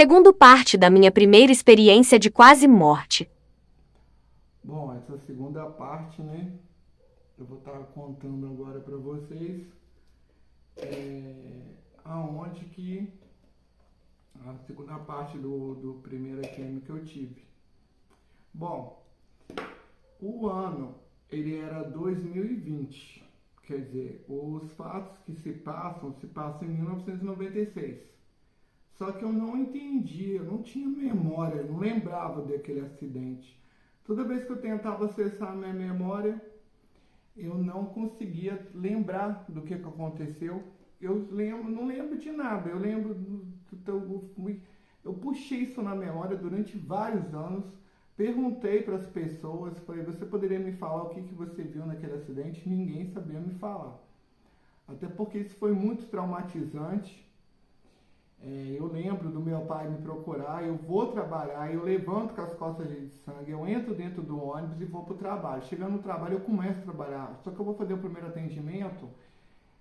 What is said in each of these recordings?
Segundo parte da minha primeira experiência de quase morte. Bom, essa segunda parte, né? Eu vou estar contando agora para vocês aonde que a segunda parte do primeiro EQM que eu tive. Bom, o ano ele era 2020, quer dizer, os fatos que se passam em 1996. Só que eu não entendia, eu não tinha memória, eu não lembrava daquele acidente. Toda vez que eu tentava acessar a minha memória, eu não conseguia lembrar do que aconteceu. Não lembro de nada. Eu lembro eu puxei isso na memória durante vários anos. Perguntei para as pessoas, falei, você poderia me falar o que você viu naquele acidente? Ninguém sabia me falar. Até porque isso foi muito traumatizante. Eu lembro do meu pai me procurar, eu vou trabalhar, eu levanto com as costas de sangue, eu entro dentro do ônibus e vou para o trabalho. Chegando no trabalho, eu começo a trabalhar. Só que eu vou fazer o primeiro atendimento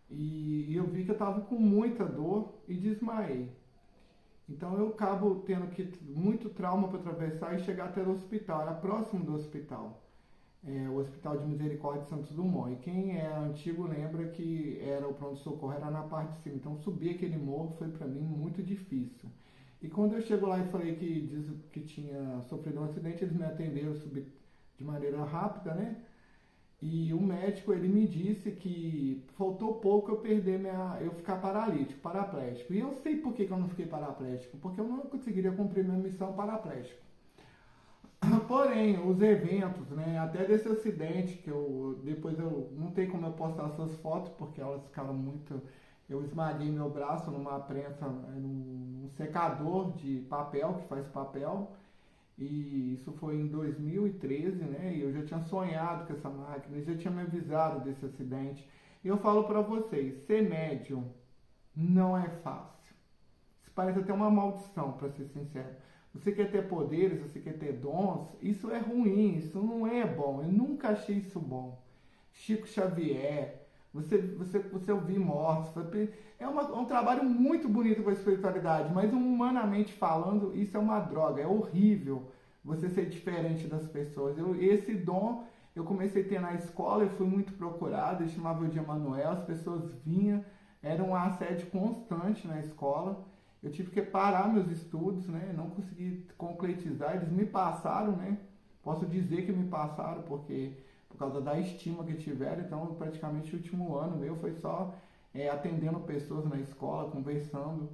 e eu vi que eu estava com muita dor e desmaiei. Então eu acabo tendo muito trauma para atravessar e chegar até o hospital. Era próximo do hospital, o Hospital de Misericórdia de Santos Dumont. E quem é antigo lembra que era o pronto-socorro, era na parte de cima. Então subir aquele morro foi para mim muito difícil. E quando eu chego lá e falei que tinha sofrido um acidente, eles me atenderam, subi de maneira rápida, né? E o médico, ele me disse que faltou pouco eu ficar paralítico, paraplégico. E eu sei por que eu não fiquei paraplégico, porque eu não conseguiria cumprir minha missão paraplégico. Porém, os eventos, né, até desse acidente, depois eu não tem como eu postar essas fotos, porque elas ficaram muito. Eu esmaguei meu braço numa prensa, num secador de papel, que faz papel, e isso foi em 2013, né, e eu já tinha sonhado com essa máquina, eles já tinham me avisado desse acidente. E eu falo pra vocês, ser médium não é fácil. Isso parece até uma maldição, para ser sincero. Você quer ter poderes, você quer ter dons, isso é ruim, isso não é bom. Eu nunca achei isso bom. Chico Xavier, você ouvir mortos, um trabalho muito bonito com a espiritualidade, mas humanamente falando, isso é uma droga, é horrível você ser diferente das pessoas. Esse dom eu comecei a ter na escola, eu fui muito procurado, eu chamava de Emanuel, as pessoas vinham, era um assédio constante na escola. Eu tive que parar meus estudos, né? Não consegui concretizar, eles me passaram, né? Posso dizer que me passaram porque por causa da estima que tiveram, então praticamente o último ano meu foi só atendendo pessoas na escola, conversando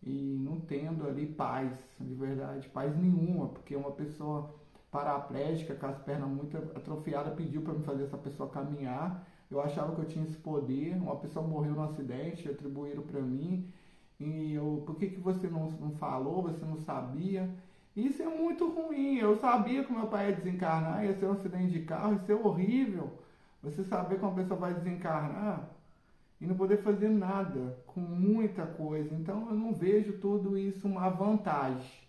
e não tendo ali paz, de verdade, paz nenhuma, porque uma pessoa paraplégica, com as pernas muito atrofiadas, pediu para me fazer essa pessoa caminhar. Eu achava que eu tinha esse poder, uma pessoa morreu no acidente, atribuíram para mim. E por que você não falou, você não sabia? Isso é muito ruim. Eu sabia que meu pai ia desencarnar, ia ser um acidente de carro, isso é horrível. Você saber que uma pessoa vai desencarnar e não poder fazer nada com muita coisa. Então eu não vejo tudo isso uma vantagem.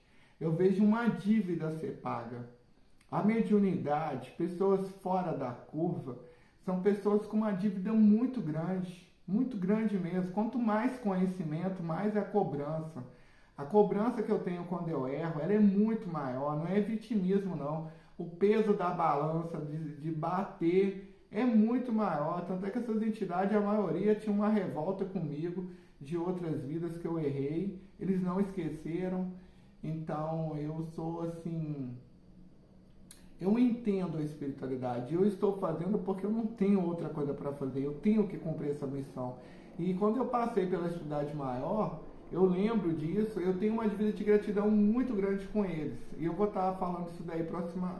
Eu vejo uma dívida a ser paga. A mediunidade, pessoas fora da curva, são pessoas com uma dívida muito grande mesmo. Quanto mais conhecimento, mais é a cobrança. A cobrança que eu tenho quando eu erro, ela é muito maior, não é vitimismo não. O peso da balança, de bater, é muito maior. Tanto é que essas entidades, a maioria tinha uma revolta comigo de outras vidas que eu errei. Eles não esqueceram. Então eu sou assim, eu entendo a espiritualidade, eu estou fazendo porque eu não tenho outra coisa para fazer, eu tenho que cumprir essa missão. E quando eu passei pela estudante maior, eu lembro disso, eu tenho uma dívida de gratidão muito grande com eles. E eu vou estar falando isso daí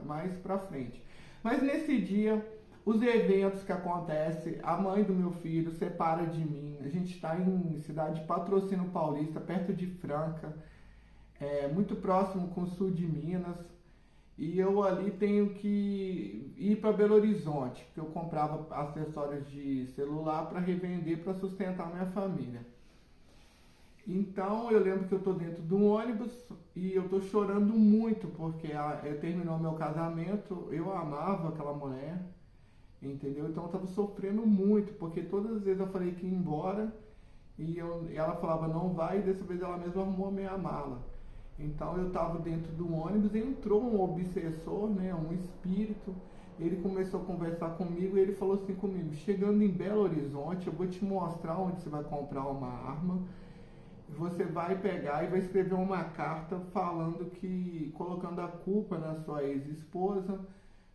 mais para frente. Mas nesse dia, os eventos que acontecem, a mãe do meu filho separa de mim, a gente está em cidade de Patrocínio Paulista, perto de Franca, muito próximo com o sul de Minas. E eu ali tenho que ir para Belo Horizonte, porque eu comprava acessórios de celular para revender para sustentar minha família. Então eu lembro que eu estou dentro de um ônibus e eu estou chorando muito porque terminou meu casamento, eu amava aquela mulher, entendeu? Então eu estava sofrendo muito porque todas as vezes eu falei que ia embora e ela falava não vai, e dessa vez ela mesma arrumou a minha mala. Então eu estava dentro do ônibus e entrou um obsessor, né, um espírito. Ele começou a conversar comigo e ele falou assim comigo: chegando em Belo Horizonte, eu vou te mostrar onde você vai comprar uma arma. Você vai pegar e vai escrever uma carta falando que, colocando a culpa na sua ex-esposa,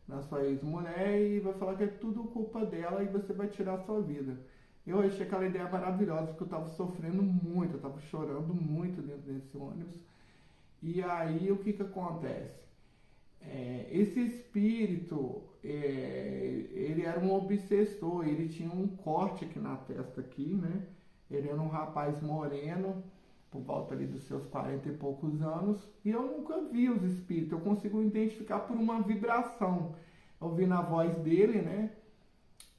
na sua ex-mulher, e vai falar que é tudo culpa dela e você vai tirar a sua vida. Eu achei aquela ideia maravilhosa, porque eu estava sofrendo muito, eu estava chorando muito dentro desse ônibus. E aí o que que acontece? Esse espírito, ele era um obsessor, ele tinha um corte aqui na testa aqui, né? Ele era um rapaz moreno, por volta ali dos seus 40 e poucos anos, e eu nunca vi os espíritos, eu consigo identificar por uma vibração. Eu vi na voz dele, né?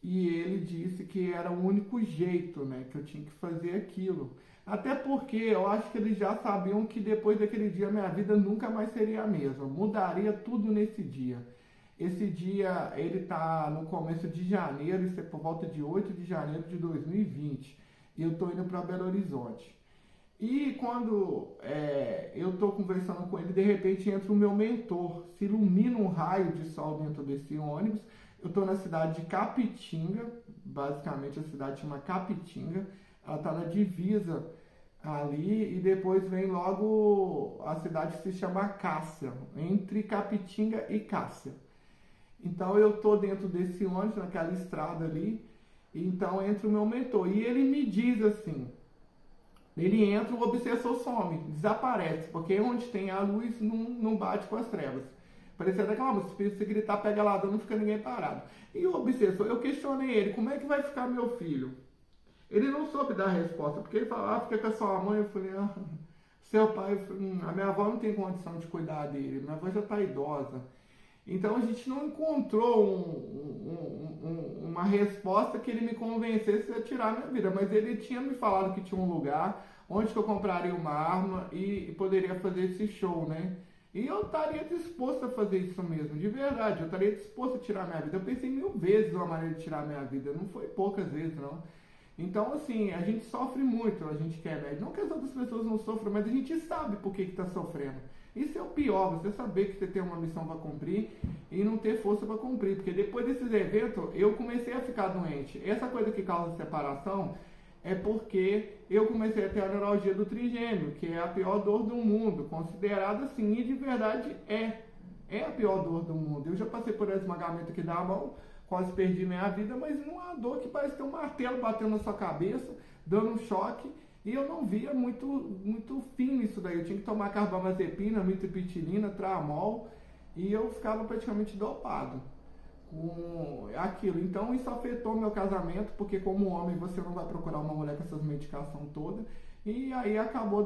E ele disse que era o único jeito, né, que eu tinha que fazer aquilo. Até porque eu acho que eles já sabiam que depois daquele dia minha vida nunca mais seria a mesma. Mudaria tudo nesse dia. Esse dia ele está no começo de janeiro, isso é por volta de 8 de janeiro de 2020. E eu estou indo para Belo Horizonte. E quando eu estou conversando com ele, de repente entra o meu mentor, se ilumina um raio de sol dentro desse ônibus. Eu estou na cidade de Capitinga, basicamente a cidade chama Capitinga, ela está na divisa ali, e depois vem logo a cidade que se chama Cássia, entre Capitinga e Cássia. Então eu estou dentro desse ônibus, naquela estrada ali, então entra o meu mentor, e ele me diz assim, ele entra, o obsessor some, desaparece, porque onde tem a luz não bate com as trevas. Parecia até que se o espírito se gritar, pega lá, não fica ninguém parado. E o obsessor, eu questionei ele, como é que vai ficar meu filho? Ele não soube dar a resposta, porque ele falou, fica com a sua mãe. Eu falei, seu pai, a minha avó não tem condição de cuidar dele, minha avó já está idosa. Então a gente não encontrou uma resposta que ele me convencesse a tirar a minha vida, mas ele tinha me falado que tinha um lugar onde que eu compraria uma arma e poderia fazer esse show, né? E eu estaria disposto a fazer isso mesmo, de verdade, eu estaria disposto a tirar a minha vida. Eu pensei 1000 vezes numa maneira de tirar a minha vida, não foi poucas vezes não. Então assim, a gente sofre muito, a gente quer médico. Não que as outras pessoas não sofram, mas a gente sabe por que está sofrendo. Isso é o pior, você saber que você tem uma missão para cumprir e não ter força para cumprir. Porque depois desses eventos, eu comecei a ficar doente. Essa coisa que causa separação é porque eu comecei a ter a neuralgia do trigêmeo, que é a pior dor do mundo, considerada assim, e de verdade é a pior dor do mundo. Eu já passei por esmagamento aqui da mão, quase perdi minha vida, mas não há dor que parece ter um martelo batendo na sua cabeça, dando um choque, e eu não via muito fim nisso daí. Eu tinha que tomar carbamazepina, mitriptilina, tramol, e eu ficava praticamente dopado com aquilo. Então isso afetou meu casamento, porque como homem você não vai procurar uma mulher com essas medicações todas. E aí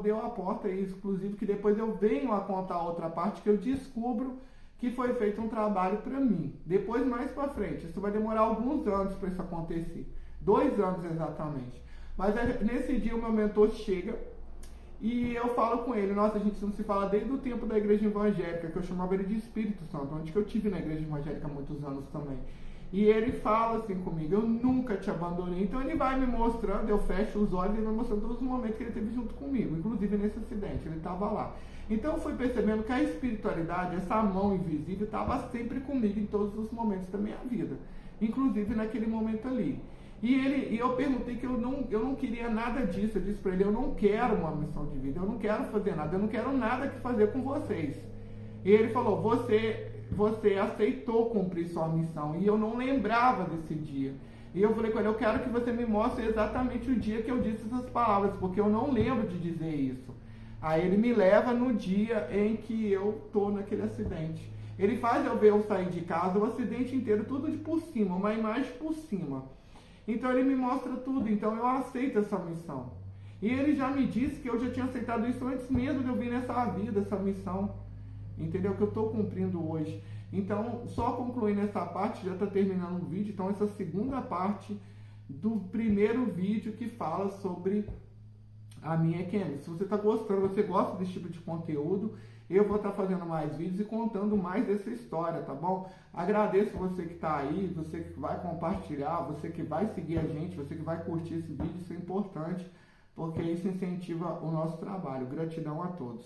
deu a porta, e inclusive que depois eu venho a contar outra parte que eu descubro que foi feito um trabalho para mim. Depois, mais para frente, isso vai demorar alguns anos para isso acontecer. 2 anos exatamente. Mas nesse dia o meu mentor chega e eu falo com ele, nossa, a gente não se fala desde o tempo da igreja evangélica, que eu chamava ele de Espírito Santo, onde que eu tive na igreja evangélica há muitos anos também. E ele fala assim comigo, eu nunca te abandonei. Então ele vai me mostrando, eu fecho os olhos e ele vai mostrando todos os momentos que ele teve junto comigo, inclusive nesse acidente, ele estava lá. Então eu fui percebendo que a espiritualidade, essa mão invisível, estava sempre comigo em todos os momentos da minha vida, inclusive naquele momento ali. E eu perguntei que eu não queria nada disso. Eu disse para ele, eu não quero uma missão de vida, eu não quero fazer nada, eu não quero nada que fazer com vocês. E ele falou, você aceitou cumprir sua missão, e eu não lembrava desse dia. E eu falei com ele, eu quero que você me mostre exatamente o dia que eu disse essas palavras, porque eu não lembro de dizer isso. Aí ele me leva no dia em que eu tô naquele acidente. Ele faz eu ver eu sair de casa, o acidente inteiro, tudo de por cima, uma imagem por cima. Então ele me mostra tudo, então eu aceito essa missão. E ele já me disse que eu já tinha aceitado isso antes mesmo de eu vir nessa vida, essa missão. Entendeu? Que eu estou cumprindo hoje. Então, só concluindo essa parte, já está terminando o vídeo. Então, essa segunda parte do primeiro vídeo que fala sobre a minha EQM. Se você está gostando, você gosta desse tipo de conteúdo, eu vou estar fazendo mais vídeos e contando mais dessa história, tá bom? Agradeço você que está aí, você que vai compartilhar, você que vai seguir a gente, você que vai curtir esse vídeo, isso é importante, porque isso incentiva o nosso trabalho. Gratidão a todos.